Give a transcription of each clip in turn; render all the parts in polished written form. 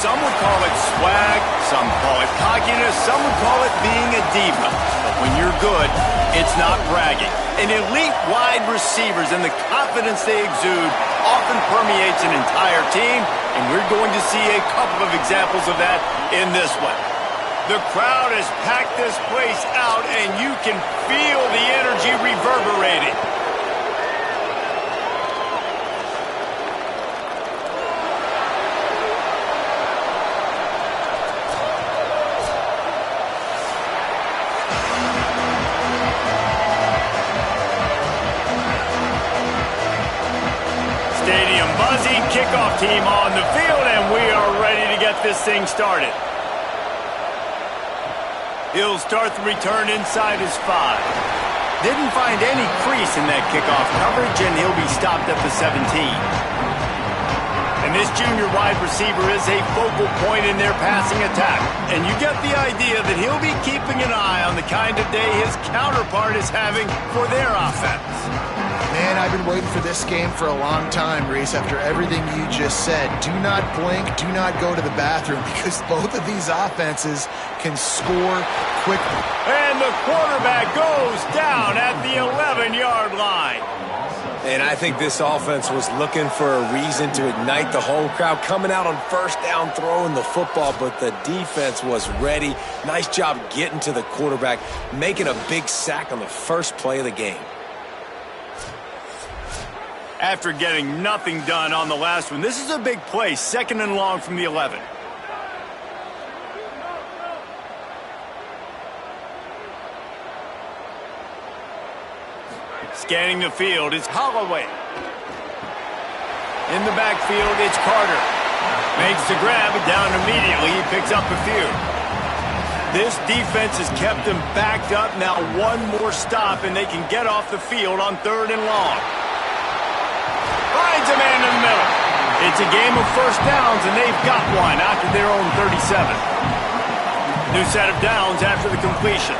Some would call it swag, some call it cockiness, some would call it being a diva. But when you're good, it's not bragging. And elite wide receivers and the confidence they exude often permeates an entire team, and we're going to see a couple of examples of that in this one. The crowd has packed this place out, and you can feel the energy reverberating. Stadium buzzing, kickoff team on the field, and we are ready to get this thing started. He'll start the return inside his 5. Didn't find any crease in that kickoff coverage, and he'll be stopped at the 17. And this junior wide receiver is a focal point in their passing attack. And you get the idea that he'll be keeping an eye on the kind of day his counterpart is having for their offense. Man, I've been waiting for this game for a long time, Reese, after everything you just said. Do not blink, do not go to the bathroom, because both of these offenses can score quickly. And the quarterback goes down at the 11-yard line. And I think this offense was looking for a reason to ignite the home crowd, coming out on first down, throwing the football, but the defense was ready. Nice job getting to the quarterback, making a big sack on the first play of the game. After getting nothing done on the last one, this is a big play, 2nd and long from the 11. Scanning the field, it's Holloway. In the backfield, it's Carter. Makes the grab, but down immediately. He picks up a few. This defense has kept them backed up. Now one more stop, and they can get off the field on 3rd and long. Finds a man in the middle. It's a game of first downs, and they've got one after their own 37. New set of downs after the completion.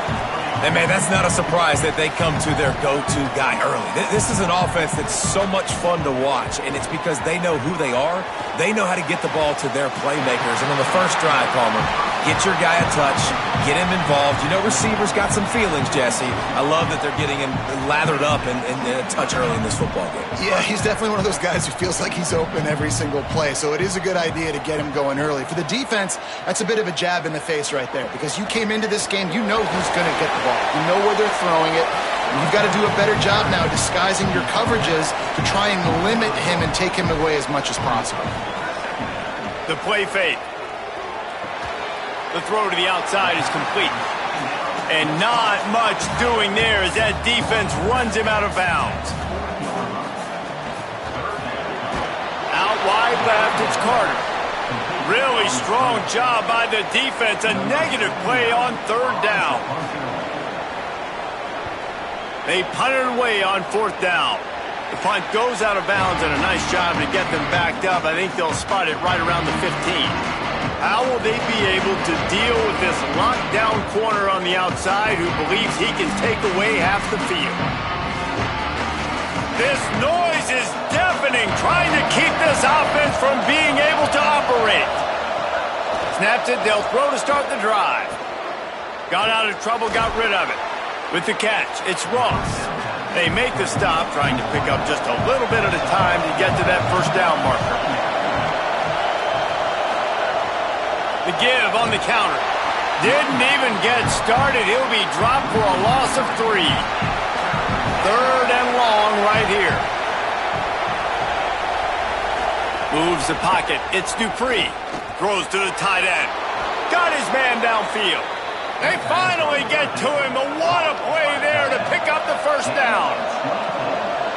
And, man, that's not a surprise that they come to their go-to guy early. This is an offense that's so much fun to watch, and it's because they know who they are. They know how to get the ball to their playmakers. And on the first drive, Palmer, get your guy a touch, get him involved. You know, receivers got some feelings, Jesse. I love that they're getting him lathered up and a touch early in this football game. Yeah, he's definitely one of those guys who feels like he's open every single play, so it is a good idea to get him going early. For the defense, that's a bit of a jab in the face right there, because you came into this game, you know who's going to get the ball. You know where they're throwing it. And you've got to do a better job now disguising your coverages to try and limit him and take him away as much as possible. The play fake. The throw to the outside is complete. And not much doing there as that defense runs him out of bounds. Out wide left, it's Carter. Really strong job by the defense. A negative play on 3rd down. They punted away on 4th down. The punt goes out of bounds, and a nice job to get them backed up. I think they'll spot it right around the 15. How will they be able to deal with this lockdown corner on the outside who believes he can take away half the field? This noise is deafening, trying to keep this offense from being able to operate. Snaps it, they'll throw to start the drive. Got out of trouble, got rid of it. With the catch, it's Ross. They make the stop, trying to pick up just a little bit at a time to get to that first down marker. The give on the counter. Didn't even get started. He'll be dropped for a loss of 3. 3rd and long right here. Moves the pocket. It's Dupree. Throws to the tight end. Got his man downfield. They finally get to him, but what a play there to pick up the first down.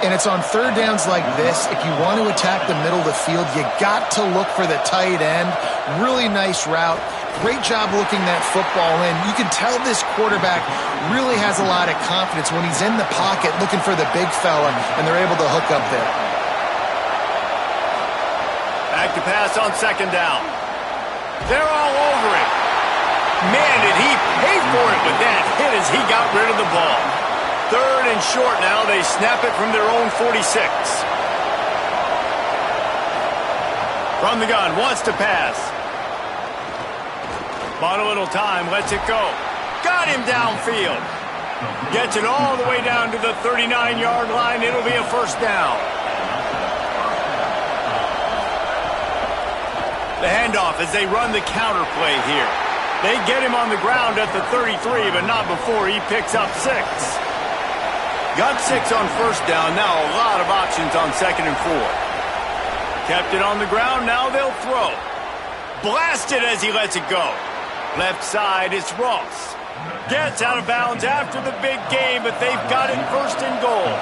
And it's on 3rd downs like this. If you want to attack the middle of the field, you got to look for the tight end. Really nice route. Great job looking that football in. You can tell this quarterback really has a lot of confidence when he's in the pocket looking for the big fella, and they're able to hook up there. Back to pass on 2nd down. They're all over it. Man, did he pay for it with that hit as he got rid of the ball. 3rd and short now. They snap it from their own 46. From the gun, wants to pass. Bought a little time, lets it go. Got him downfield. Gets it all the way down to the 39-yard line. It'll be a first down. The handoff as they run the counter play here. They get him on the ground at the 33, but not before he picks up 6. Got 6 on first down. Now a lot of options on 2nd and 4. Kept it on the ground. Now they'll throw. Blasted as he lets it go. Left side, it's Ross. Gets out of bounds after the big game, but they've got it 1st and goal.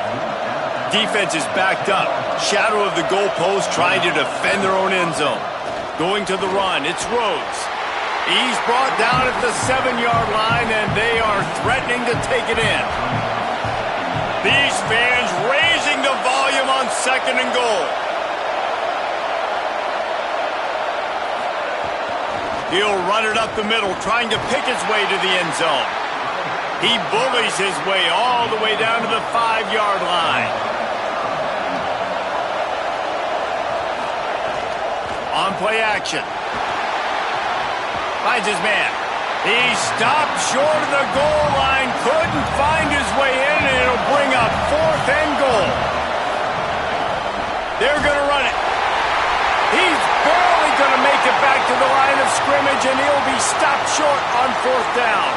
Defense is backed up. Shadow of the goalpost trying to defend their own end zone. Going to the run, it's Rhodes. He's brought down at the 7-yard line, and they are threatening to take it in. These fans raising the volume on 2nd and goal. He'll run it up the middle, trying to pick his way to the end zone. He bullies his way all the way down to the 5-yard line. On play action. Finds his man. He stopped short of the goal line, couldn't find his way in, and it'll bring up 4th and goal. They're going to run it. He's barely going to make it back to the line of scrimmage, and he'll be stopped short on 4th down.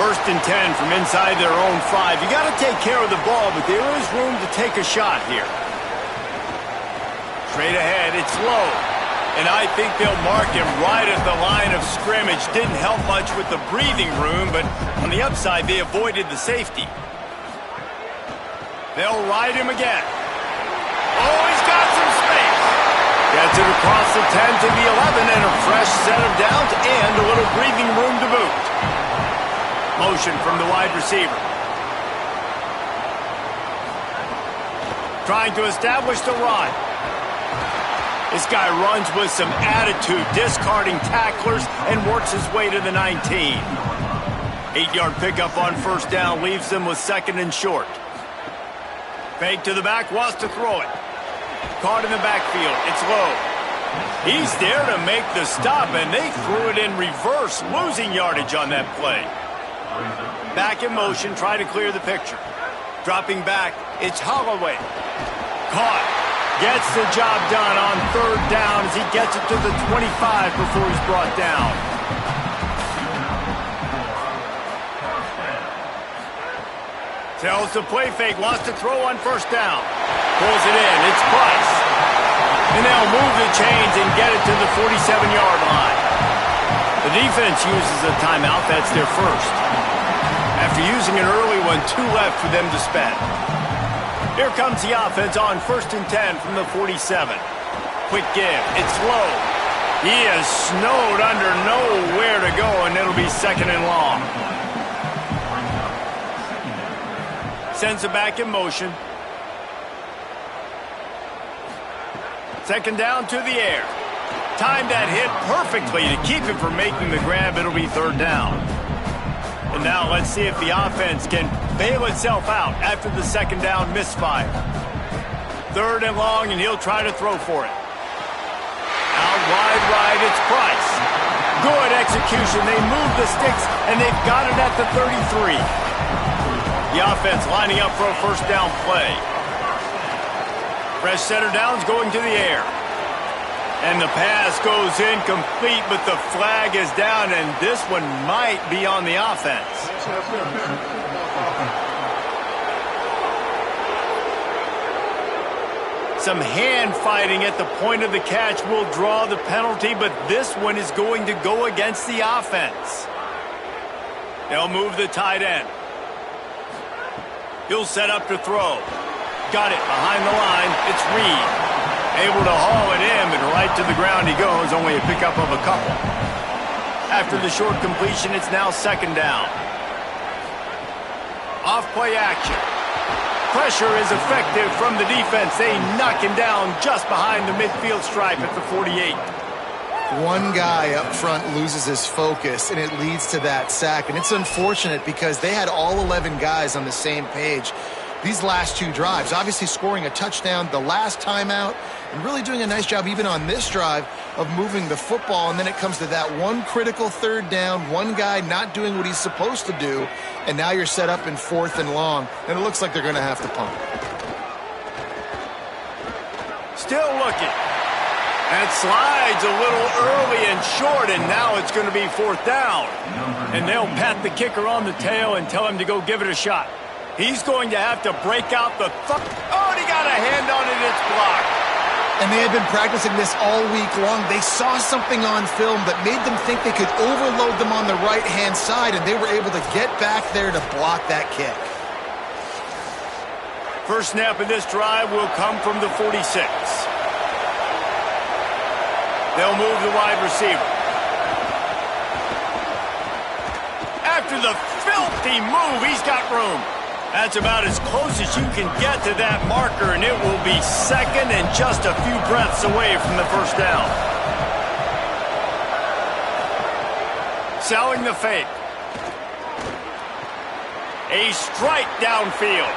1st and 10 from inside their own 5. You got to take care of the ball, but there is room to take a shot here. Straight ahead, it's low. And I think they'll mark him right at the line of scrimmage. Didn't help much with the breathing room, but on the upside, they avoided the safety. They'll ride him again. Oh, he's got some space. Gets it across the 10 to the 11, and a fresh set of downs and a little breathing room to boot. Motion from the wide receiver. Trying to establish the run. This guy runs with some attitude, discarding tacklers, and works his way to the 19. 8-yard pickup on 1st down leaves them with 2nd and short. Fake to the back, wants to throw it. Caught in the backfield, it's low. He's there to make the stop, and they threw it in reverse, losing yardage on that play. Back in motion, try to clear the picture. Dropping back, it's Holloway. Caught. Gets the job done on 3rd down as he gets it to the 25 before he's brought down. Tells the play fake, wants to throw on 1st down. Pulls it in, it's Price. And they'll move the chains and get it to the 47-yard line. The defense uses a timeout, that's their 1st. After using an early one, 2 left for them to spend. Here comes the offense on 1st and 10 from the 47. Quick give. It's low. He is snowed under, nowhere to go, and it'll be 2nd and long. Sends it back in motion. 2nd down to the air. Timed that hit perfectly to keep him from making the grab. It'll be 3rd down. And now let's see if the offense can bail itself out after the 2nd down misfire. 3rd and long, and he'll try to throw for it. Out wide right, it's Price. Good execution. They move the sticks, and they've got it at the 33. The offense lining up for a 1st down play. Fresh set of downs going to the air. And the pass goes incomplete, but the flag is down, and this one might be on the offense. Some hand fighting at the point of the catch will draw the penalty, but this one is going to go against the offense. They'll move the tight end. He'll set up to throw. Got it behind the line. It's Reed. Able to haul it in, but right to the ground he goes, only a pickup of a couple. After the short completion, it's now 2nd down. Off-play action. Pressure is effective from the defense. They knock him down just behind the midfield stripe at the 48. One guy up front loses his focus, and it leads to that sack. And it's unfortunate because they had all 11 guys on the same page. these last two drives. Obviously scoring a touchdown the last time out and really doing a nice job even on this drive of moving the football. And then it comes to that one critical third down, one guy not doing what he's supposed to do, and now you're set up in 4th and long, and it looks like they're going to have to punt. Still looking. And slides a little early and short, and now it's going to be 4th down. And they'll pat the kicker on the tail and tell him to go give it a shot. He's going to have to break out the oh, and he got a hand on it. It's blocked. And they had been practicing this all week long. They saw something on film that made them think they could overload them on the right-hand side, and they were able to get back there to block that kick. First snap of this drive will come from the 46. They'll move the wide receiver. After the filthy move, he's got room. That's about as close as you can get to that marker, and it will be second and just a few breaths away from the first down. Selling the fake. A strike downfield.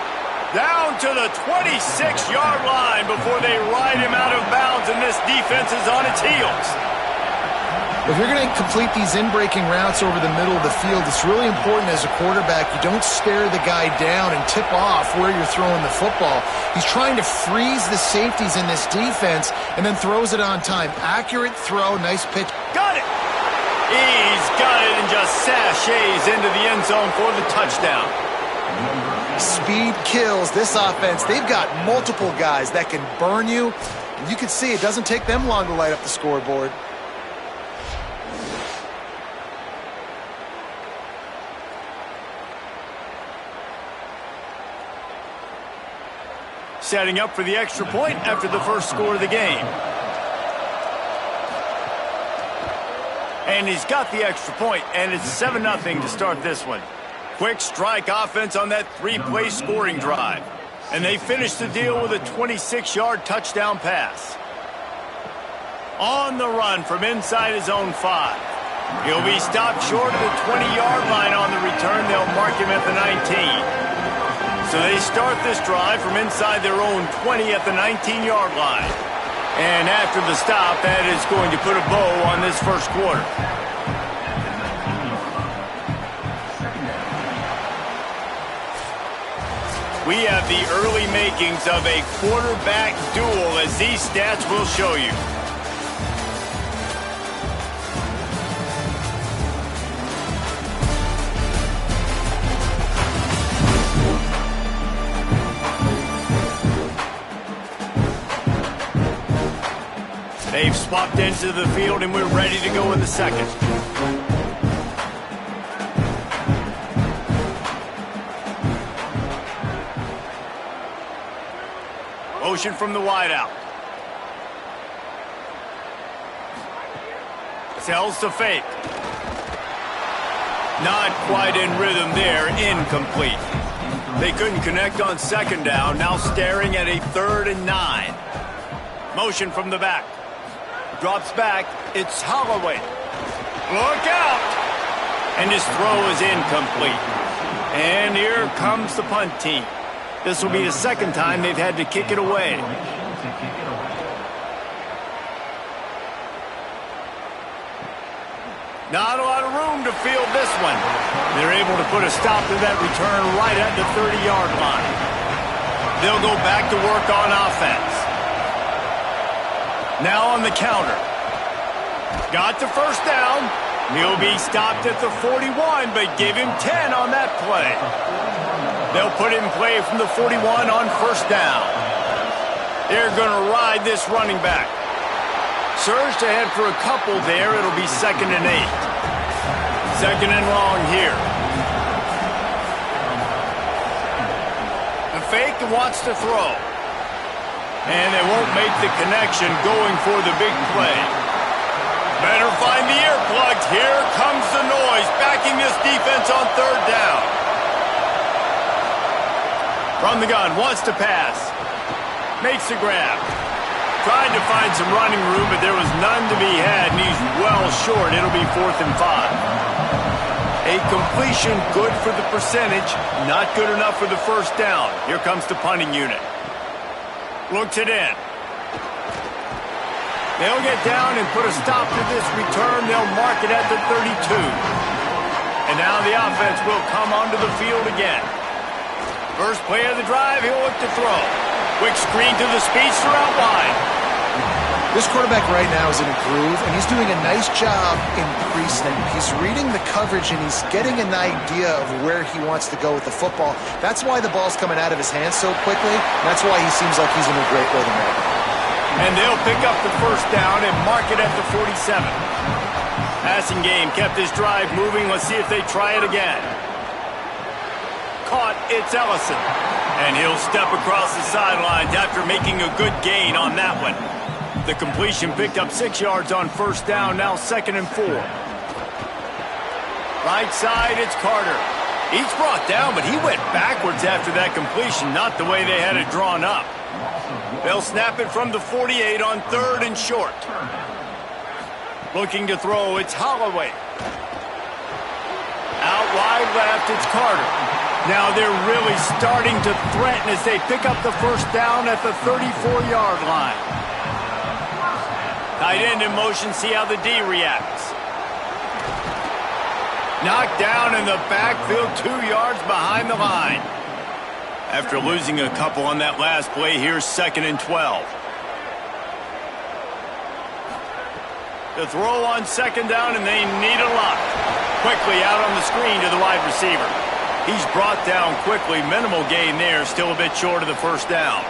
Down to the 26-yard line before they ride him out of bounds, and this defense is on its heels. If you're going to complete these in-breaking routes over the middle of the field, it's really important as a quarterback you don't stare the guy down and tip off where you're throwing the football. He's trying to freeze the safeties in this defense and then throws it on time. Accurate throw, nice pitch. Got it! He's got it and just sashays into the end zone for the touchdown. Speed kills this offense. They've got multiple guys that can burn you. You can see it doesn't take them long to light up the scoreboard. Setting up for the extra point after the first score of the game. And he's got the extra point, and it's 7-0 to start this one. Quick strike offense on that 3-play scoring drive. And they finish the deal with a 26-yard touchdown pass. On the run from inside his own 5. He'll be stopped short of the 20-yard line on the return. They'll mark him at the 19. So they start this drive from inside their own 20 at the 19-yard line. And after the stop, that is going to put a bow on this first quarter. We have the early makings of a quarterback duel, as these stats will show you. They've swapped into the field, and we're ready to go in the second. Motion from the wideout. Sells to fake. Not quite in rhythm there. Incomplete. They couldn't connect on second down. Now staring at a 3rd and 9. Motion from the back. Drops back. It's Holloway. Look out! And his throw is incomplete. And here comes the punt team. This will be the second time they've had to kick it away. Not a lot of room to field this one. They're able to put a stop to that return right at the 30-yard line. They'll go back to work on offense. Now on the counter. Got the first down. He'll be stopped at the 41, but give him 10 on that play. They'll put him in play from the 41 on first down. They're going to ride this running back. Surged ahead for a couple there. It'll be 2nd and 8. 2nd and long here. The fake wants to throw. And they won't make the connection going for the big play. Better find the earplugs. Here comes the noise, backing this defense on 3rd down. From the gun, wants to pass. Makes the grab. Tried to find some running room, but there was none to be had, and he's well short. It'll be 4th and 5. A completion good for the percentage, not good enough for the first down. Here comes the punting unit. Looks it in. They'll get down and put a stop to this return. They'll mark it at the 32. And now the offense will come onto the field again. First play of the drive, he'll look to throw. Quick screen to the speedster out wide. This quarterback right now is in a groove, and he's doing a nice job in pre-snap. He's reading the coverage, and he's getting an idea of where he wants to go with the football. That's why the ball's coming out of his hands so quickly. That's why he seems like he's in a great rhythm right now. And they'll pick up the first down and mark it at the 47. Passing game kept this drive moving. Let's see if they try it again. Caught, it's Ellison. And he'll step across the sidelines after making a good gain on that one. The completion picked up 6 yards on first down, now 2nd and 4. Right side, it's Carter. He's brought down, but he went backwards after that completion, not the way they had it drawn up. They'll snap it from the 48 on 3rd and short. Looking to throw, it's Holloway. Out wide left, it's Carter. Now they're really starting to threaten as they pick up the first down at the 34-yard line. Tight end in motion, see how the D reacts. Knocked down in the backfield, 2 yards behind the line. After losing a couple on that last play, here's 2nd and 12. The throw on 2nd down, and they need a lot. Quickly out on the screen to the wide receiver. He's brought down quickly, minimal gain there, still a bit short of the first down.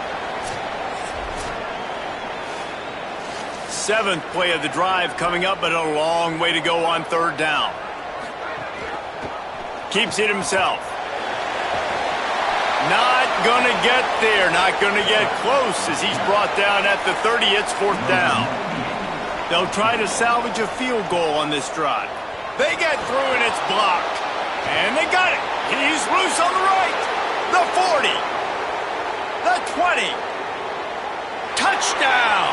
7th play of the drive coming up, but a long way to go on 3rd down. Keeps it himself. Not gonna get there, not gonna get close as he's brought down at the 30. It's 4th down. They'll try to salvage a field goal on this drive. They get through and it's blocked. And they got it. He's loose on the right. The 40. The 20. Touchdown.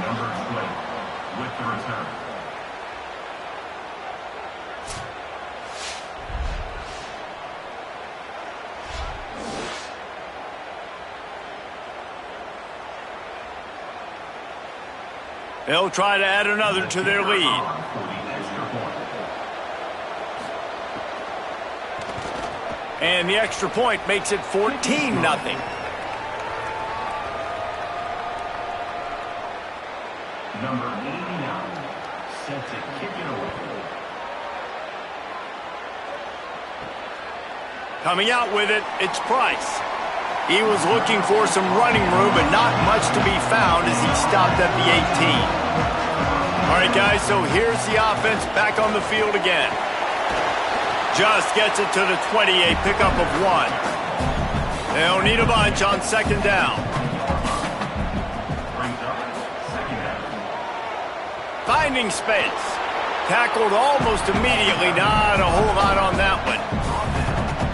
Number 12 with the return. They'll try to add another to their lead. And the extra point makes it 14-0. Number 89, set to kick it away. Coming out with it, it's Price. He was looking for some running room, but not much to be found as he stopped at the 18. All right, guys, so here's the offense back on the field again. Just gets it to the 20, a pickup of 1. They'll need a bunch on 2nd down. Finding space. Tackled almost immediately. Not a whole lot on that one.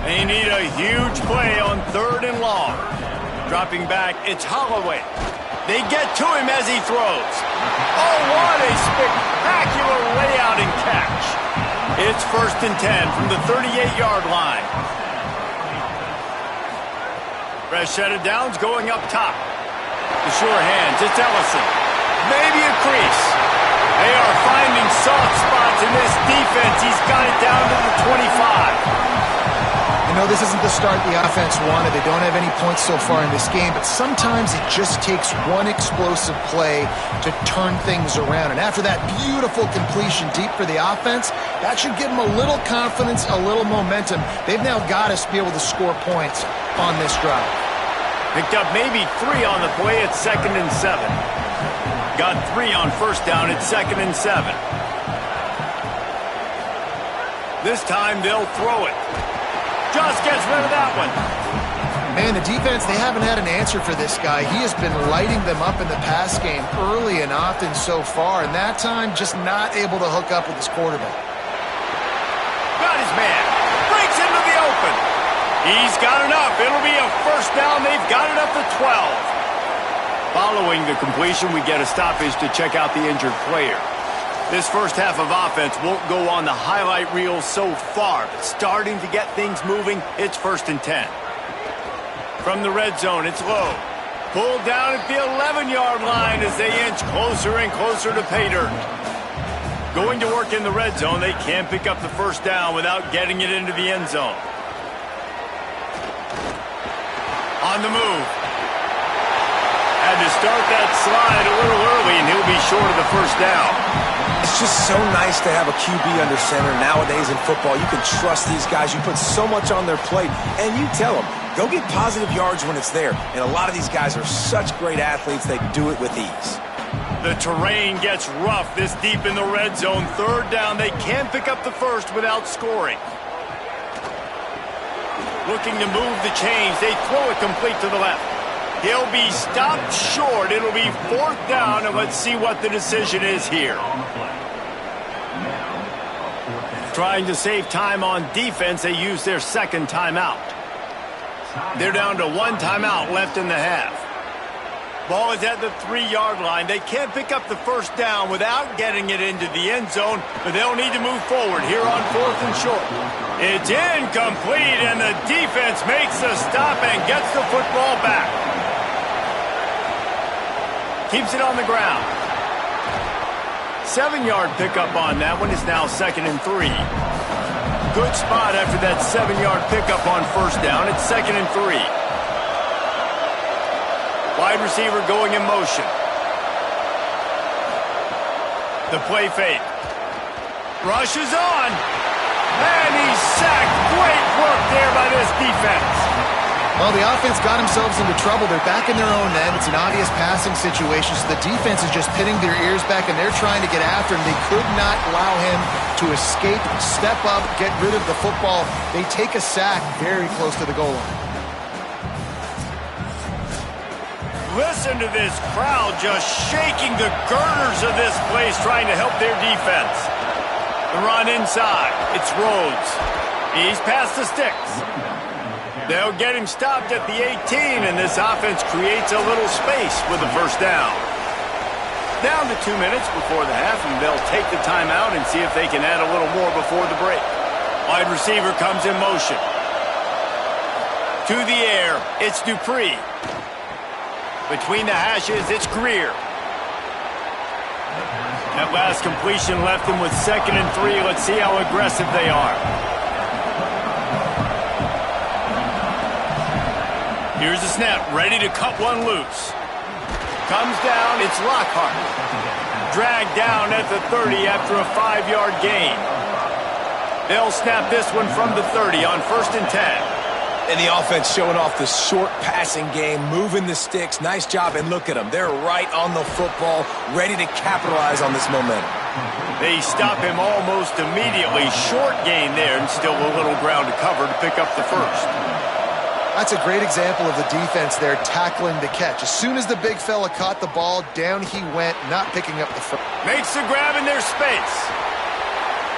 They need a huge play on 3rd and long. Dropping back, it's Holloway. They get to him as he throws. Oh, what a spectacular layout and catch. It's 1st and 10 from the 38-yard line. Fresh set of downs going up top. The sure hands, it's Ellison. Maybe a crease. They are finding soft spots in this defense. He's got it down to the 25. I know this isn't the start the offense wanted. They don't have any points so far in this game, but sometimes it just takes one explosive play to turn things around. And after that beautiful completion deep for the offense, that should give them a little confidence, a little momentum. They've now got to be able to score points on this drive. Picked up maybe 3 on the play at 2nd and 7. Got 3 on first down at 2nd and 7. This time they'll throw it. Just gets rid of that one. Man, the defense, they haven't had an answer for this guy. He has been lighting them up in the pass game early and often so far, and that time just not able to hook up with his quarterback. Got his man. Breaks into the open. He's got enough. It'll be a first down. They've got it up to 12. Following the completion, we get a stoppage to check out the injured player. This first half of offense won't go on the highlight reel so far, but starting to get things moving, it's 1st and 10. From the red zone, it's low. Pulled down at the 11-yard line as they inch closer and closer to pay dirt. Going to work in the red zone, they can't pick up the first down without getting it into the end zone. On the move. Had to start that slide a little early, and he'll be short of the first down. It's just so nice to have a QB under center. Nowadays in football, you can trust these guys. You put so much on their plate, and you tell them, go get positive yards when it's there. And a lot of these guys are such great athletes, they do it with ease. The terrain gets rough this deep in the red zone. 3rd down, they can't pick up the first without scoring. Looking to move the chains, they throw it complete to the left. He'll be stopped short. It'll be 4th down, and let's see what the decision is here. Trying to save time on defense, they use their 2nd timeout. They're down to 1 timeout left in the half. Ball is at the 3-yard line. They can't pick up the first down without getting it into the end zone, but they'll need to move forward here on 4th and short. It's incomplete, and the defense makes the stop and gets the football back. Keeps it on the ground. 7-yard pickup on that one is now 2nd and 3. Good spot after that 7-yard pickup on first down. It's 2nd and 3. Wide receiver going in motion. The play fake. Rush is on. And he's sacked. Great work there by this defense. Well, the offense got themselves into trouble. They're back in their own end. It's an obvious passing situation, so the defense is just pinning their ears back, and they're trying to get after him. They could not allow him to escape, step up, get rid of the football. They take a sack very close to the goal line. Listen to this crowd just shaking the girders of this place, trying to help their defense. The run inside. It's Rhodes. He's past the sticks. They'll get him stopped at the 18, and this offense creates a little space with the first down. Down to 2 minutes before the half, and they'll take the timeout and see if they can add a little more before the break. Wide receiver comes in motion. To the air, it's Dupree. Between the hashes, it's Greer. That last completion left them with 2nd and 3. Let's see how aggressive they are. Here's the snap, ready to cut one loose. Comes down, it's Lockhart. Dragged down at the 30 after a 5-yard gain. They'll snap this one from the 30 on 1st and 10. And the offense showing off the short passing game, moving the sticks. Nice job, and look at them. They're right on the football, ready to capitalize on this momentum. They stop him almost immediately. Short gain there, and still a little ground to cover to pick up the first. That's a great example of the defense there tackling the catch. As soon as the big fella caught the ball, down he went, not picking up the first. Makes the grab in their space.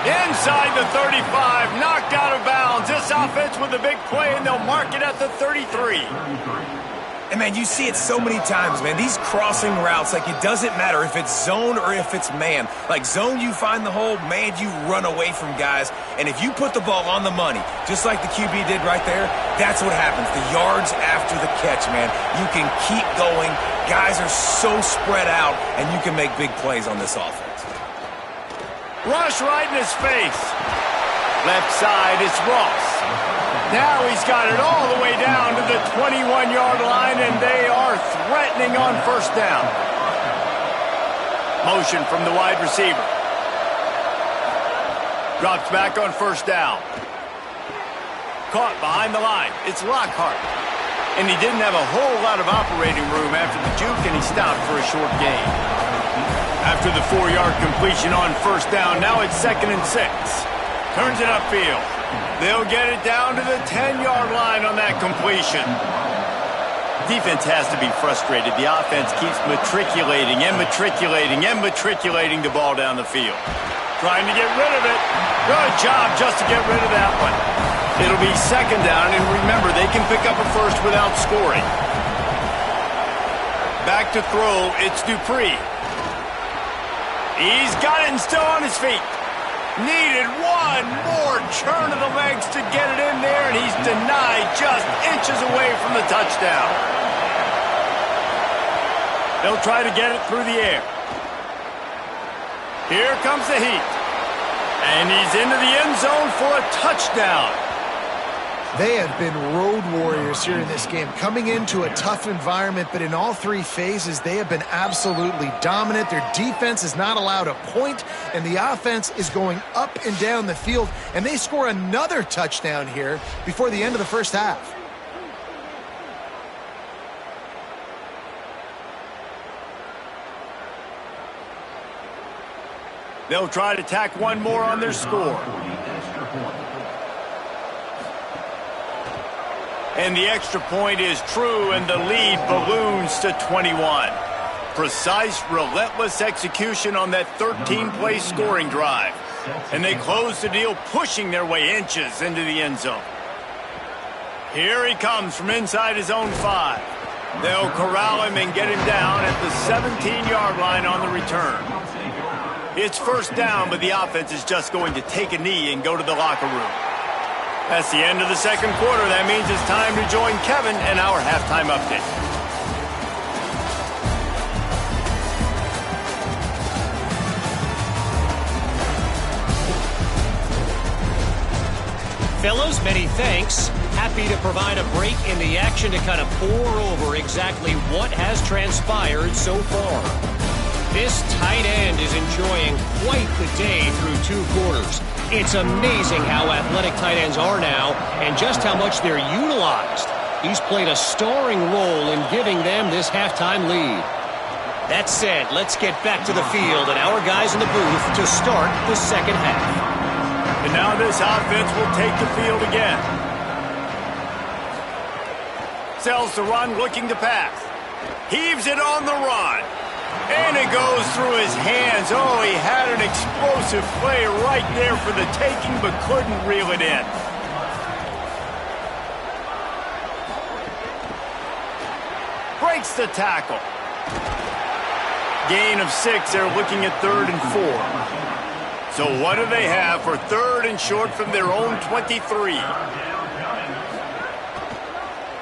Inside the 35, knocked out of bounds. This offense with a big play, and they'll mark it at the 33. And, man, you see it so many times, man. These crossing routes, like, it doesn't matter if it's zone or if it's man. Like, zone, you find the hole. Man, you run away from guys. And if you put the ball on the money, just like the QB did right there, that's what happens. The yards after the catch, man. You can keep going. Guys are so spread out, and you can make big plays on this offense. Rush right in his face. Left side, it's Ross. Now he's got it all the way down to the 21-yard line, and they are threatening on first down. Motion from the wide receiver. Drops back on first down. Caught behind the line. It's Lockhart. And he didn't have a whole lot of operating room after the juke, and he stopped for a short gain. After the 4-yard completion on first down, now it's 2nd and 6. Turns it upfield. They'll get it down to the 10-yard line on that completion. Defense has to be frustrated. The offense keeps matriculating and matriculating and matriculating the ball down the field. Trying to get rid of it. Good job just to get rid of that one. It'll be 2nd down, and remember, they can pick up a first without scoring. Back to throw, it's Dupree. He's got it and still on his feet. Needed one more turn of the legs to get it in there, and he's denied just inches away from the touchdown. They'll try to get it through the air. Here comes the heat. And he's into the end zone for a touchdown. They have been road warriors here in this game, coming into a tough environment, but in all three phases, they have been absolutely dominant. Their defense is not allowed a point, and the offense is going up and down the field, and they score another touchdown here before the end of the first half. They'll try to tack one more on their score. And the extra point is true, and the lead balloons to 21. Precise, relentless execution on that 13-play scoring drive. And they close the deal, pushing their way inches into the end zone. Here he comes from inside his own 5. They'll corral him and get him down at the 17-yard line on the return. It's first down, but the offense is just going to take a knee and go to the locker room. That's the end of the second quarter. That means it's time to join Kevin in our halftime update. Fellas, many thanks. Happy to provide a break in the action to kind of pour over exactly what has transpired so far. This tight end is enjoying quite the day through 2 quarters. It's amazing how athletic tight ends are now and just how much they're utilized. He's played a starring role in giving them this halftime lead. That said, let's get back to the field and our guys in the booth to start the second half. And now this offense will take the field again. Sells the run, looking to pass. Heaves it on the run. And it goes through his hands. Oh, he had an explosive play right there for the taking, but couldn't reel it in. Breaks the tackle. Gain of 6. They're looking at 3rd and 4. So what do they have for 3rd and short from their own 23?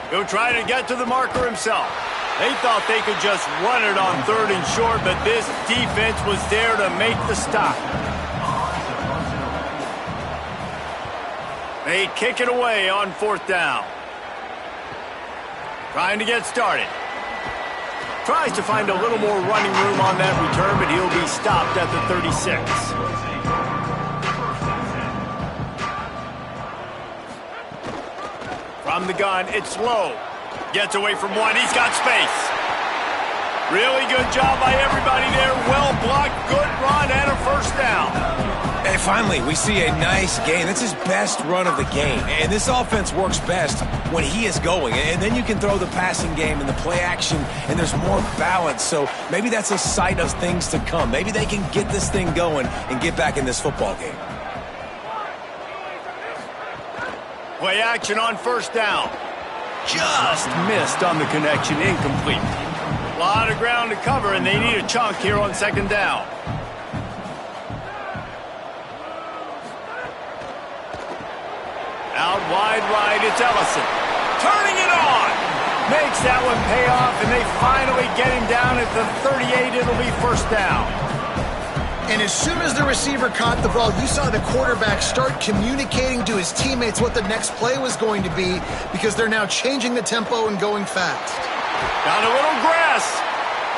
He'll try to get to the marker himself. They thought they could just run it on 3rd and short, but this defense was there to make the stop. They kick it away on 4th down. Trying to get started. Tries to find a little more running room on that return, but he'll be stopped at the 36. From the gun, it's low. Gets away from one. He's got space. Really good job by everybody there. Well blocked, good run, and a first down. And finally, we see a nice gain. That's his best run of the game. And this offense works best when he is going. And then you can throw the passing game and the play action, and there's more balance. So maybe that's a sight of things to come. Maybe they can get this thing going and get back in this football game. Play action on first down. Just missed on the connection, incomplete. A lot of ground to cover, and they need a chunk here on 2nd down. Out wide right, it's Ellison. Turning it on. Makes that one pay off, and they finally get him down at the 38. It'll be first down. And as soon as the receiver caught the ball, you saw the quarterback start communicating to his teammates what the next play was going to be, because they're now changing the tempo and going fast. Got a little grass.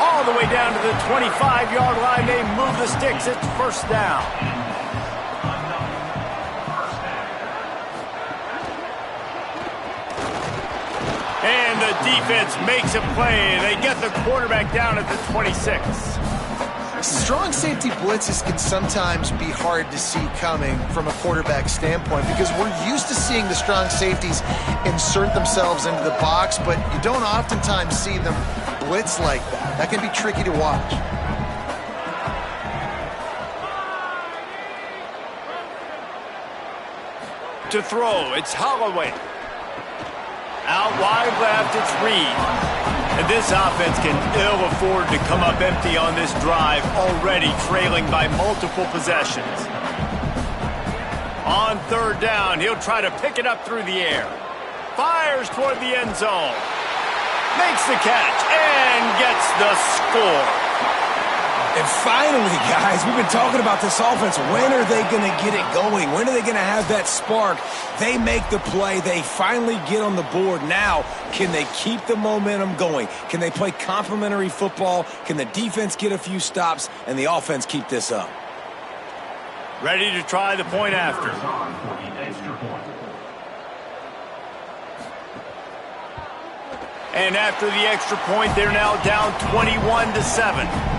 All the way down to the 25-yard line. They move the sticks. It's first down. And the defense makes a play. They get the quarterback down at the 26. Strong safety blitzes can sometimes be hard to see coming from a quarterback standpoint, because we're used to seeing the strong safeties insert themselves into the box, but you don't oftentimes see them blitz like that. That can be tricky to watch. To throw, it's Holloway. Out wide left, it's Reed. And this offense can ill afford to come up empty on this drive, already trailing by multiple possessions. On third down, he'll try to pick it up through the air. Fires toward the end zone. Makes the catch and gets the score. And finally, guys, we've been talking about this offense. When are they going to get it going? When are they going to have that spark? They make the play. They finally get on the board. Now, can they keep the momentum going? Can they play complementary football? Can the defense get a few stops and the offense keep this up? Ready to try the point after. And after the extra point, they're now down 21-7.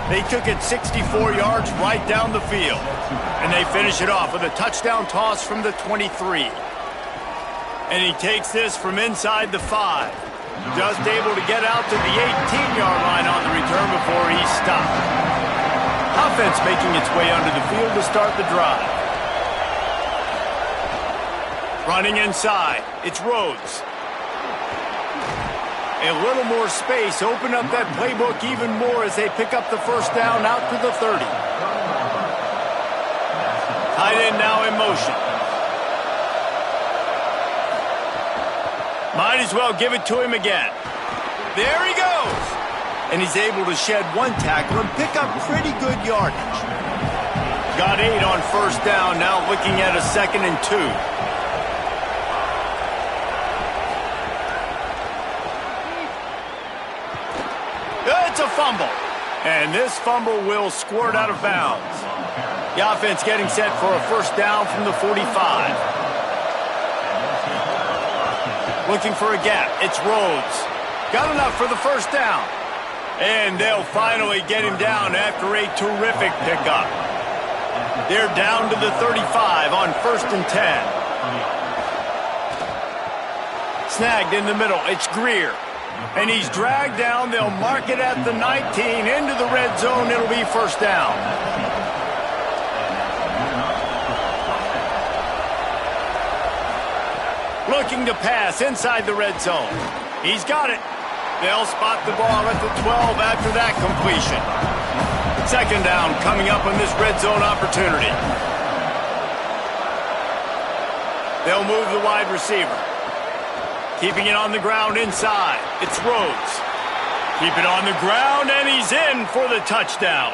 They took it 64 yards right down the field. And they finish it off with a touchdown toss from the 23. And he takes this from inside the 5. Just able to get out to the 18-yard line on the return before he stopped. Offense making its way onto the field to start the drive. Running inside, it's Rhodes. A little more space, open up that playbook even more as they pick up the first down out to the 30. Tight end now in motion. Might as well give it to him again. There he goes. And he's able to shed one tackle and pick up pretty good yardage. Got 8 on first down, now looking at a 2nd and 2. It's a fumble. And this fumble will squirt out of bounds. The offense getting set for a first down from the 45. Looking for a gap. It's Rhodes. Got enough for the first down. And they'll finally get him down after a terrific pickup. They're down to the 35 on 1st and 10. Snagged in the middle. It's Greer. And he's dragged down. They'll mark it at the 19. Into the red zone. It'll be first down. Looking to pass inside the red zone. He's got it. They'll spot the ball at the 12 after that completion. Second down coming up on this red zone opportunity. They'll move the wide receiver. Keeping it on the ground inside. It's Rhodes. Keep it on the ground, and he's in for the touchdown.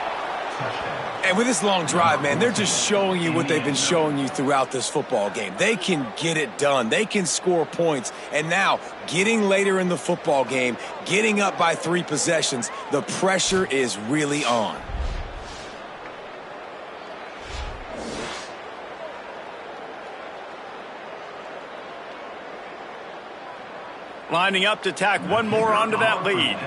And with this long drive, man, they're just showing you what they've been showing you throughout this football game. They can get it done. They can score points. And now, getting later in the football game, getting up by 3 possessions, the pressure is really on. Lining up to tack one more onto that lead.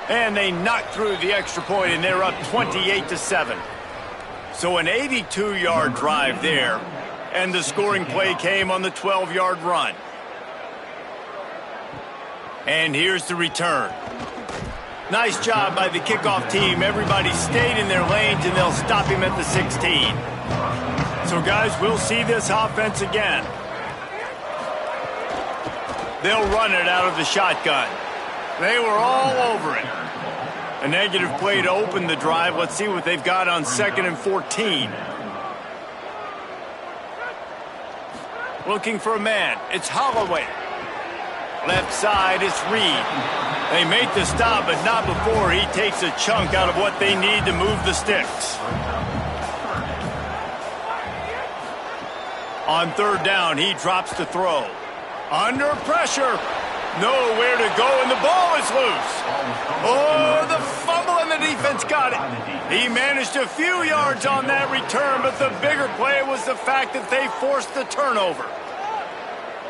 And they knock through the extra point, and they're up 28-7. So an 82-yard drive there, and the scoring play came on the 12-yard run. And here's the return. Nice job by the kickoff team. Everybody stayed in their lanes, and they'll stop him at the 16. So, guys, we'll see this offense again. They'll run it out of the shotgun. They were all over it. A negative play to open the drive. Let's see what they've got on 2nd and 14. Looking for a man. It's Holloway. Left side, it's Reed. They make the stop, but not before he takes a chunk out of what they need to move the sticks. On third down, he drops to throw. Under pressure. Nowhere to go, and the ball is loose. Oh, the fumble, and the defense got it. He managed a few yards on that return, but the bigger play was the fact that they forced the turnover.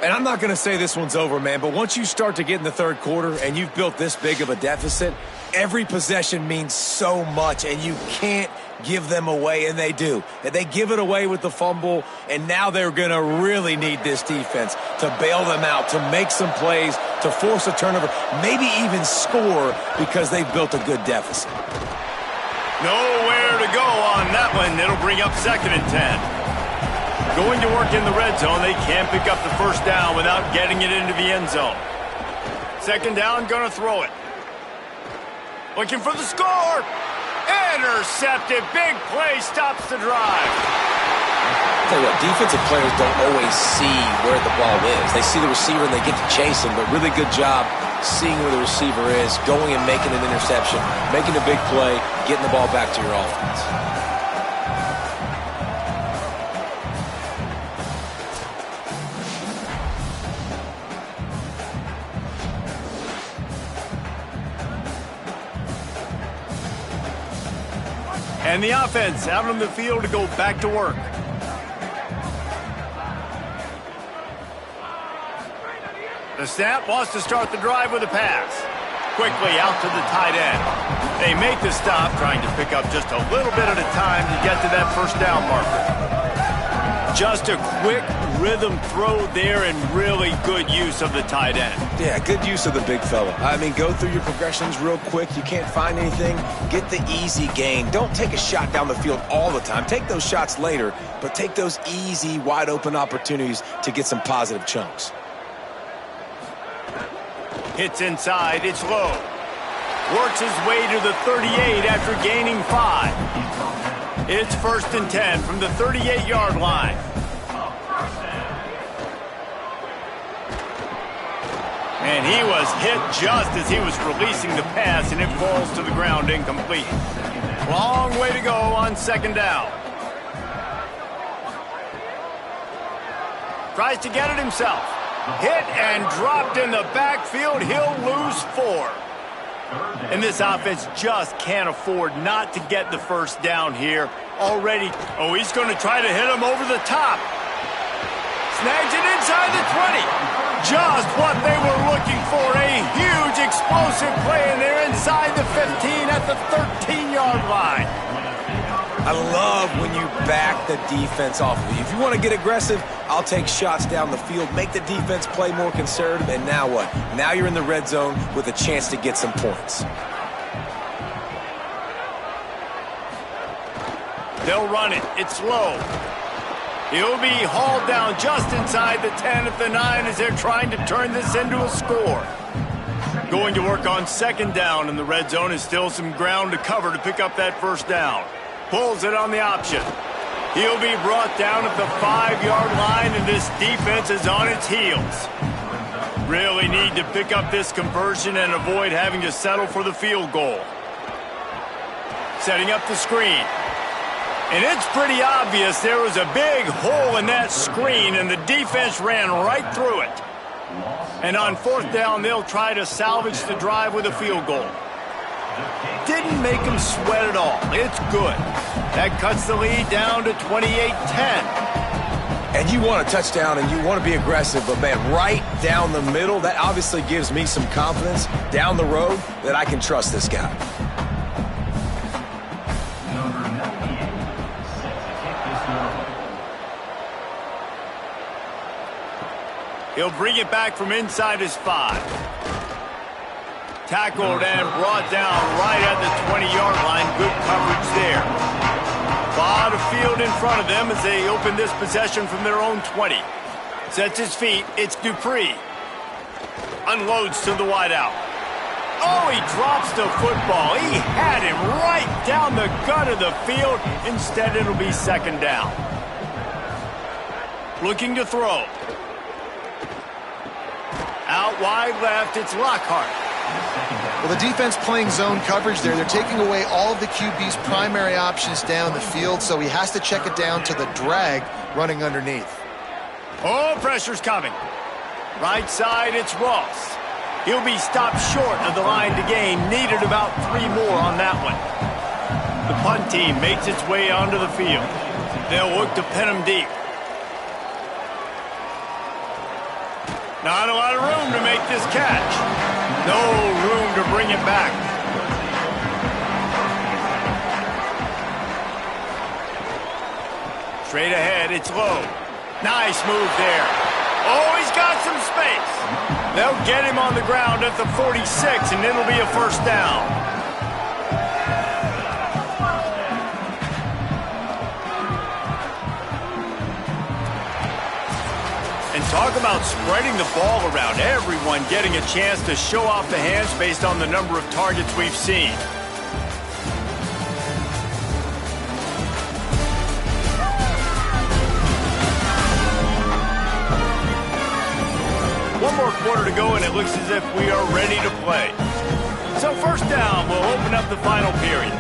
And I'm not going to say this one's over, man, but once you start to get in the third quarter and you've built this big of a deficit, every possession means so much, and you can't give them away, and they do. They give it away with the fumble, and now they're going to really need this defense to bail them out, to make some plays, to force a turnover, maybe even score because they've built a good deficit. Nowhere to go on that one. It'll bring up 2nd and 10. Going to work in the red zone, they can't pick up the first down without getting it into the end zone. Second down, going to throw it. Looking for the score. Intercepted. Big play stops the drive. I'll tell you what, defensive players don't always see where the ball is. They see the receiver and they get to chase him, but really good job seeing where the receiver is, going and making an interception, making a big play, getting the ball back to your offense. And the offense out on the field to go back to work. The snap wants to start the drive with a pass. Quickly out to the tight end. They make the stop, trying to pick up just a little bit at a time to get to that first down marker. Just a quick rhythm throw there and really good use of the tight end. Yeah, good use of the big fella. I mean, go through your progressions real quick. You can't find anything. Get the easy gain. Don't take a shot down the field all the time. Take those shots later, but take those easy, wide open opportunities to get some positive chunks. Hits inside, it's low. Works his way to the 38 after gaining 5. It's 1st and 10 from the 38-yard line. And he was hit just as he was releasing the pass, and it falls to the ground incomplete. Long way to go on second down. Tries to get it himself. Hit and dropped in the backfield. He'll lose 4. And this offense just can't afford not to get the first down here already. Oh, he's going to try to hit him over the top. Snags it inside the 20. Just what they were looking for. A huge explosive play, and they're inside the 15 at the 13-yard line. I love when you back the defense off of you. If you want to get aggressive, I'll take shots down the field, make the defense play more conservative, and now what? Now you're in the red zone with a chance to get some points. They'll run it. It's low. He'll be hauled down just inside the 10 at the 9 as they're trying to turn this into a score. Going to work on second down in the red zone is still some ground to cover to pick up that first down. Pulls it on the option. He'll be brought down at the 5-yard line, and this defense is on its heels. Really need to pick up this conversion and avoid having to settle for the field goal. Setting up the screen. And it's pretty obvious there was a big hole in that screen, and the defense ran right through it. And on fourth down, they'll try to salvage the drive with a field goal. Didn't make him sweat at all. It's good. That cuts the lead down to 28-10. And you want a touchdown and you want to be aggressive, but man, right down the middle, that obviously gives me some confidence down the road that I can trust this guy. Number 98, set to kick this one. He'll bring it back from inside his 5. Tackled and brought down right at the 20-yard line. Good coverage there. A lot of field in front of them as they open this possession from their own 20. Sets his feet. It's Dupree. Unloads to the wideout. Oh, he drops the football. He had him right down the gut of the field. Instead, it'll be second down. Looking to throw. Out wide left, it's Lockhart. Well, the defense playing zone coverage there. They're taking away all of the QB's primary options down the field, so he has to check it down to the drag running underneath. Oh, pressure's coming. Right side, it's Ross. He'll be stopped short of the line to gain. Needed about 3 more on that one. The punt team makes its way onto the field. They'll look to pin him deep. Not a lot of room to make this catch. No room to bring it back. Straight ahead, it's low. Nice move there. Oh, he's got some space. They'll get him on the ground at the 46, and it'll be a first down. Talk about spreading the ball around. Everyone getting a chance to show off the hands based on the number of targets we've seen. One more quarter to go, and it looks as if we are ready to play. So first down, we'll open up the final period.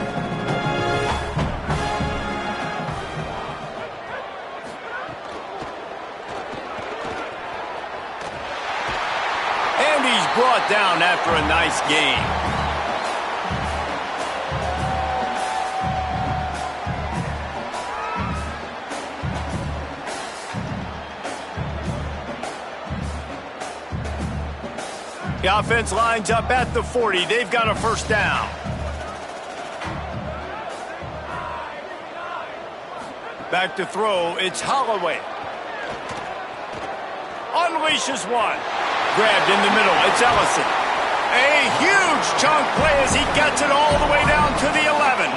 And he's brought down after a nice gain. The offense lines up at the 40. They've got a first down. Back to throw. It's Holloway. Unleashes one. Grabbed in the middle. It's Ellison. A huge chunk play as he gets it all the way down to the 11.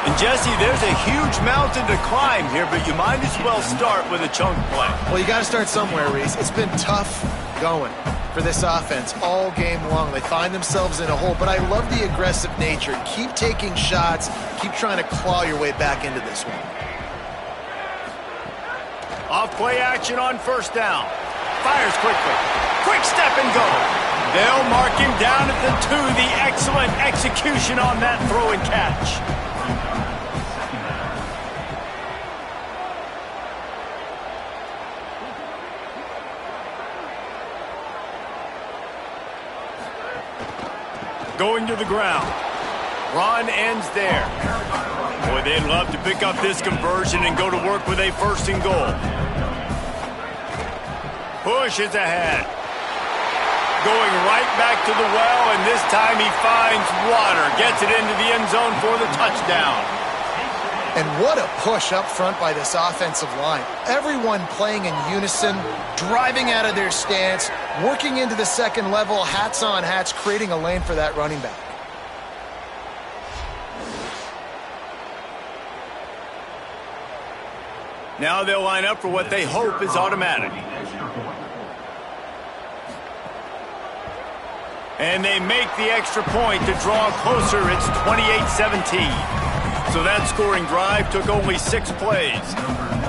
And Jesse, there's a huge mountain to climb here, but you might as well start with a chunk play. Well, you got to start somewhere, Reese. It's been tough going for this offense all game long. They find themselves in a hole, but I love the aggressive nature. Keep taking shots. Keep trying to claw your way back into this one. Off play action on first down. Fires quickly. Quick step and go. They'll mark him down at the 2. The excellent execution on that throw and catch. Going to the ground. Run ends there. Boy, they'd love to pick up this conversion and go to work with a first and goal. Push is ahead. Going right back to the well, and this time he finds water. Gets it into the end zone for the touchdown. And what a push up front by this offensive line. Everyone playing in unison, driving out of their stance, working into the second level, hats on hats, creating a lane for that running back. Now they'll line up for what they hope is automatic. And they make the extra point to draw closer. It's 28-17. So that scoring drive took only 6 plays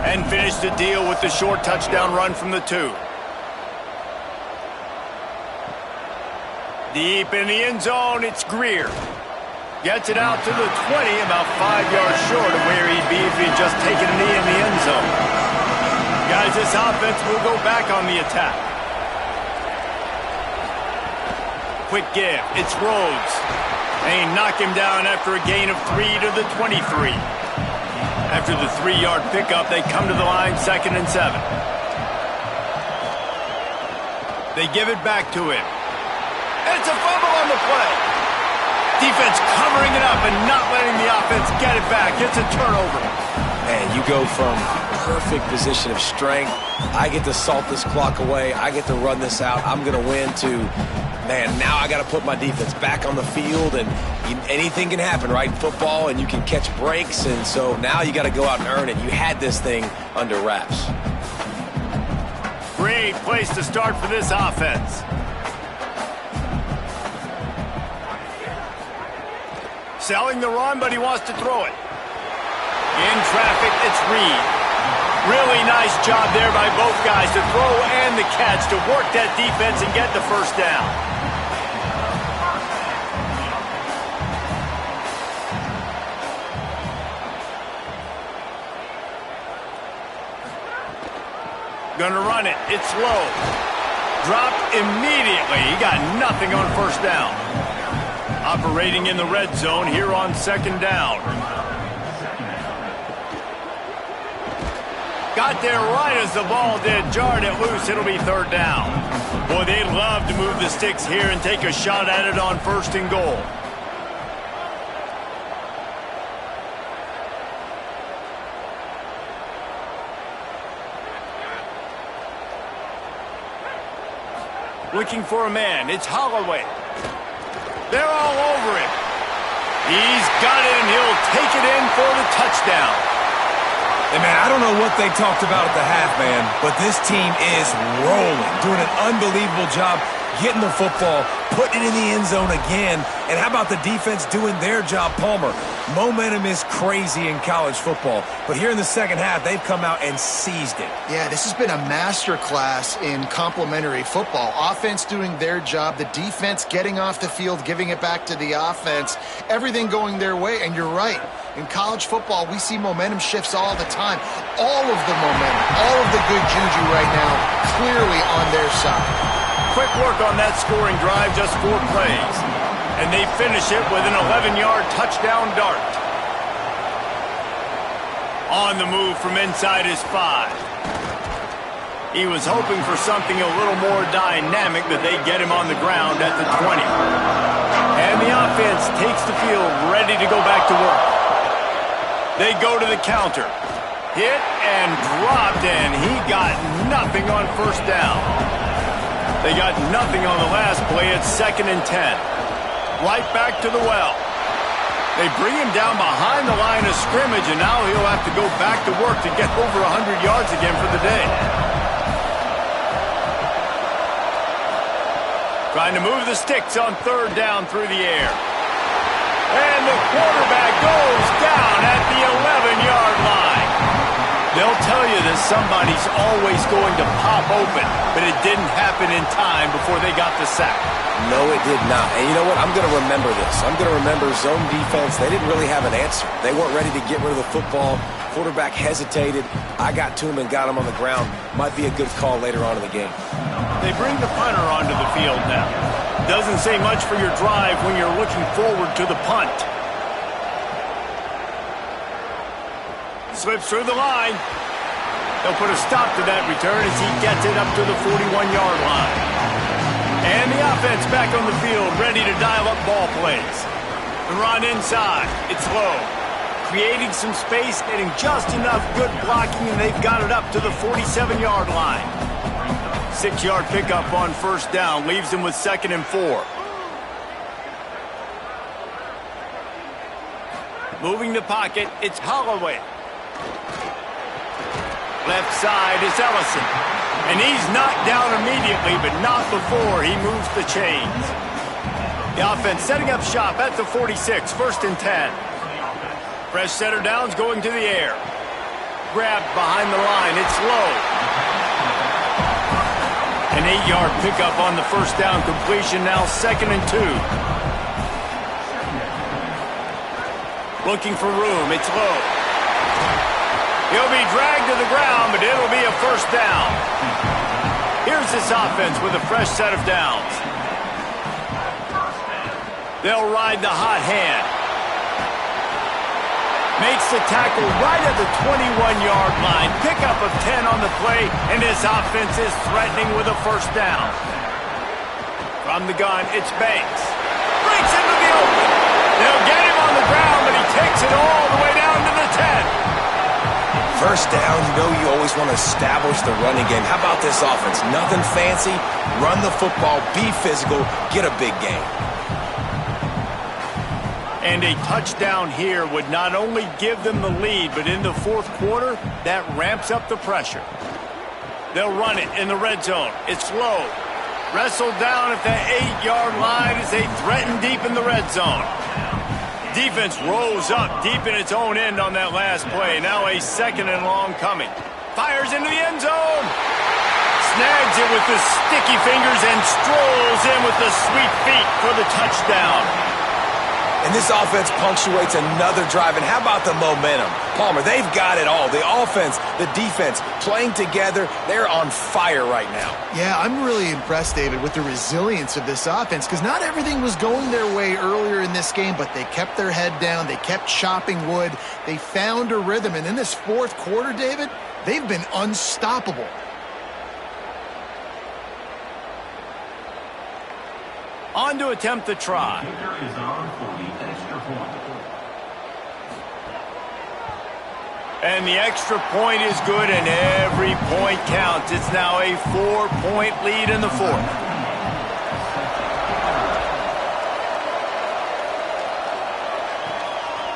and finished the deal with the short touchdown run from the 2. Deep in the end zone, it's Greer. Gets it out to the 20, about 5 yards short of where he'd be if he'd just taken a knee in the end zone. Guys, this offense will go back on the attack. Quick give. It's Rhodes. They knock him down after a gain of 3 to the 23. After the 3-yard pickup, they come to the line 2nd and 7. They give it back to him. It's a fumble on the play. Defense covering it up and not letting the offense get it back. It's a turnover. Man, you go from perfect position of strength. I get to salt this clock away. I get to run this out. I'm going to win to, man, now I got to put my defense back on the field, and anything can happen, right? Football, and you can catch breaks, and so now you got to go out and earn it. You had this thing under wraps. Great place to start for this offense. Selling the run, but he wants to throw it. In traffic, it's Reed. Really nice job there by both guys to throw and the catch to work that defense and get the first down. Gonna run it. It's low. Dropped immediately. He got nothing on first down. Operating in the red zone here on 2nd down. Got there right as the ball did. Jarred it loose. It'll be 3rd down. Boy, they'd love to move the sticks here and take a shot at it on 1st and goal. Looking for a man. It's Holloway. They're all over him. He's got it, and he'll take it in for the touchdown. And, man, I don't know what they talked about at the half, man, but this team is rolling, doing an unbelievable job getting the football, putting it in the end zone again. And how about the defense doing their job, Palmer? Momentum is crazy in college football, but here in the second half, they've come out and seized it. Yeah, this has been a masterclass in complementary football. Offense doing their job, the defense getting off the field, giving it back to the offense, everything going their way. And you're right, in college football, we see momentum shifts all the time. All of the momentum, all of the good juju right now, clearly on their side. Quick work on that scoring drive, just 4 plays. And they finish it with an 11-yard touchdown dart. On the move from inside his 5. He was hoping for something a little more dynamic, but they get him on the ground at the 20. And the offense takes the field, ready to go back to work. They go to the counter. Hit and dropped, and he got nothing on first down. They got nothing on the last play. It's 2nd and 10. Right back to the well. They bring him down behind the line of scrimmage, and now he'll have to go back to work to get over 100 yards again for the day. Trying to move the sticks on 3rd down through the air. And the quarterback goes down at the 11-yard line. They'll tell you that somebody's always going to pop open, but it didn't happen in time before they got the sack. No, it did not. And you know what? I'm going to remember this. I'm going to remember zone defense. They didn't really have an answer. They weren't ready to get rid of the football. Quarterback hesitated. I got to him and got him on the ground. Might be a good call later on in the game. They bring the punter onto the field now. Doesn't say much for your drive when you're looking forward to the punt. Slips through the line. They'll put a stop to that return as he gets it up to the 41-yard line. And the offense back on the field, ready to dial up ball plays. The run inside. It's low. Creating some space, getting just enough good blocking, and they've got it up to the 47-yard line. 6-yard pickup on first down, leaves them with 2nd and 4. Moving the pocket, it's Holloway. Left side is Ellison. And he's knocked down immediately, but not before he moves the chains. The offense setting up shop at the 46, 1st and 10. Fresh setter downs going to the air. Grabbed behind the line, it's low. An 8-yard pickup on the first down completion, now 2nd and 2. Looking for room, it's low. He'll be dragged to the ground, but it'll be a first down. Here's this offense with a fresh set of downs. They'll ride the hot hand. Makes the tackle right at the 21-yard line. Pickup of 10 on the play, and this offense is threatening with a first down. From the gun, it's Banks. Breaks into the open. They'll get him on the ground, but he takes it all the way down to the 10. First down, you know you always want to establish the running game. How about this offense? Nothing fancy. Run the football, be physical, get a big gain. And a touchdown here would not only give them the lead, but in the 4th quarter, that ramps up the pressure. They'll run it in the red zone. It's low. Wrestled down at the 8-yard line as they threaten deep in the red zone. Defense rolls up deep in its own end on that last play. Now a 2nd and long coming. Fires into the end zone. Snags it with the sticky fingers and strolls in with the sweet feet for the touchdown. And this offense punctuates another drive. And how about the momentum? Palmer, they've got it all. The offense, the defense, playing together. They're on fire right now. Yeah, I'm really impressed, David, with the resilience of this offense, because not everything was going their way earlier in this game, but they kept their head down. They kept chopping wood. They found a rhythm. And in this 4th quarter, David, they've been unstoppable. On to attempt the try. And the extra point is good, and every point counts. It's now a 4-point lead in the 4th.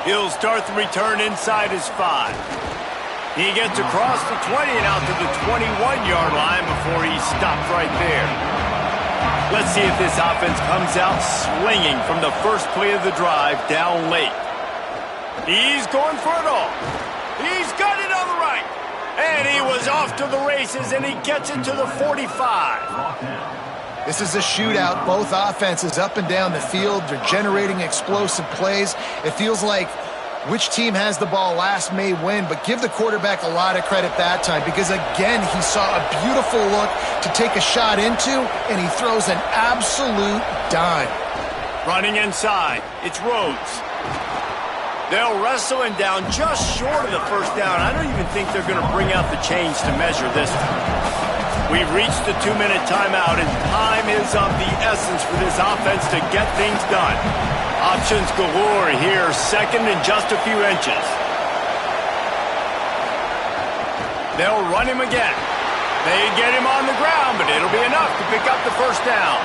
He'll start the return inside his 5. He gets across the 20 and out to the 21-yard line before he stops right there. Let's see if this offense comes out swinging from the first play of the drive down late. He's going for it all. He's got it on the right. And he was off to the races, and he gets it to the 45. This is a shootout. Both offenses up and down the field. They're generating explosive plays. It feels like which team has the ball last may win, but give the quarterback a lot of credit that time because, again, he saw a beautiful look to take a shot into, and he throws an absolute dime. Running inside, it's Rhodes. They'll wrestle him down just short of the first down. I don't even think they're going to bring out the chains to measure this one. We've reached the 2-minute timeout, and time is of the essence for this offense to get things done. Options galore here, second and just a few inches. They'll run him again. They get him on the ground, but it'll be enough to pick up the first down.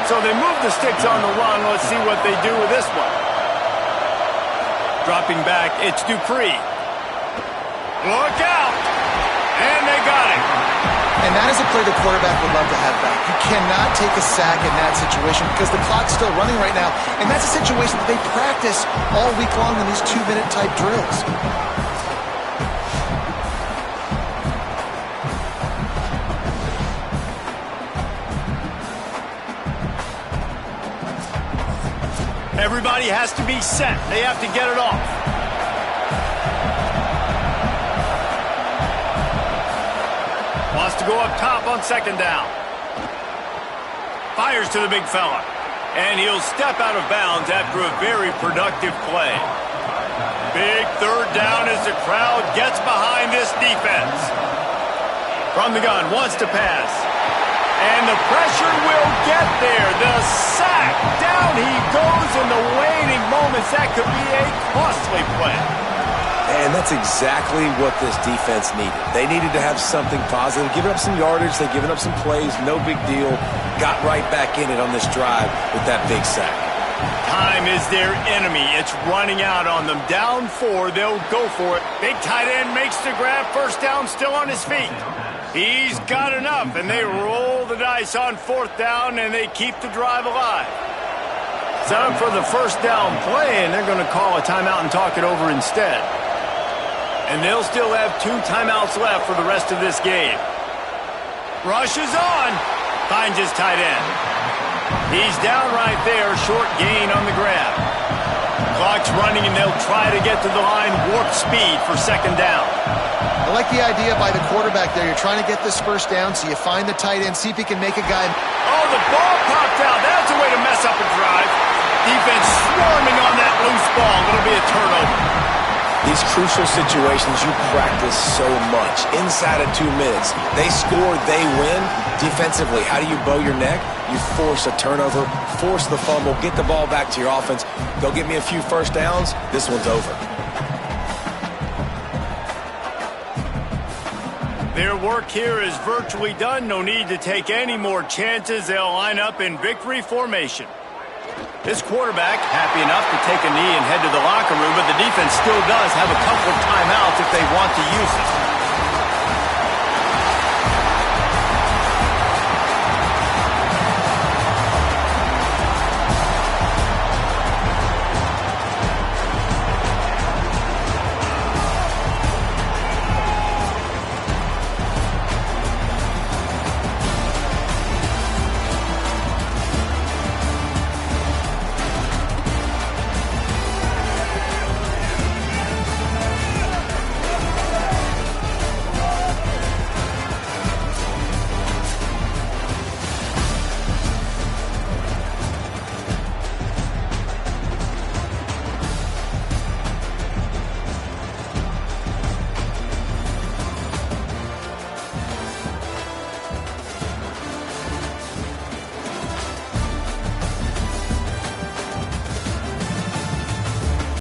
So they move the sticks on the run. Let's see what they do with this one. Dropping back, it's Dupree. Look out! And they got him. And that is a play the quarterback would love to have back. You cannot take a sack in that situation because the clock's still running right now. And that's a situation that they practice all week long in these 2-minute type drills. Everybody has to be set. They have to get it off. Wants to go up top on second down. Fires to the big fella. And he'll step out of bounds after a very productive play. Big third down as the crowd gets behind this defense. From the gun, wants to pass. And the pressure will get there. The sack. Down he goes in the waning moments. That could be a costly play. And that's exactly what this defense needed. They needed to have something positive. Giving up some yardage, they've given up some plays, no big deal. Got right back in it on this drive with that big sack. Time is their enemy. It's running out on them. Down 4, they'll go for it. Big tight end makes the grab. First down, still on his feet. He's got enough, and they roll the dice on fourth down, and they keep the drive alive. Set up for the first down play, and they're going to call a timeout and talk it over instead. And they'll still have 2 timeouts left for the rest of this game. Rushes on. Finds his tight end. He's down right there. Short gain on the grab. Clock's running, and they'll try to get to the line. Warp speed for second down. I like the idea by the quarterback there. You're trying to get this first down, so you find the tight end, see if he can make a guy. Oh, the ball popped out. That's a way to mess up a drive. Defense swarming on that loose ball. It'll be a turnover. These crucial situations you practice so much. Inside of 2 minutes, they score, they win. Defensively, how do you bow your neck? You force a turnover, force the fumble, get the ball back to your offense. Go get me a few first downs. This one's over. Their work here is virtually done. No need to take any more chances. They'll line up in victory formation. This quarterback happy enough to take a knee and head to the locker room, but the defense still does have a couple of timeouts if they want to use it.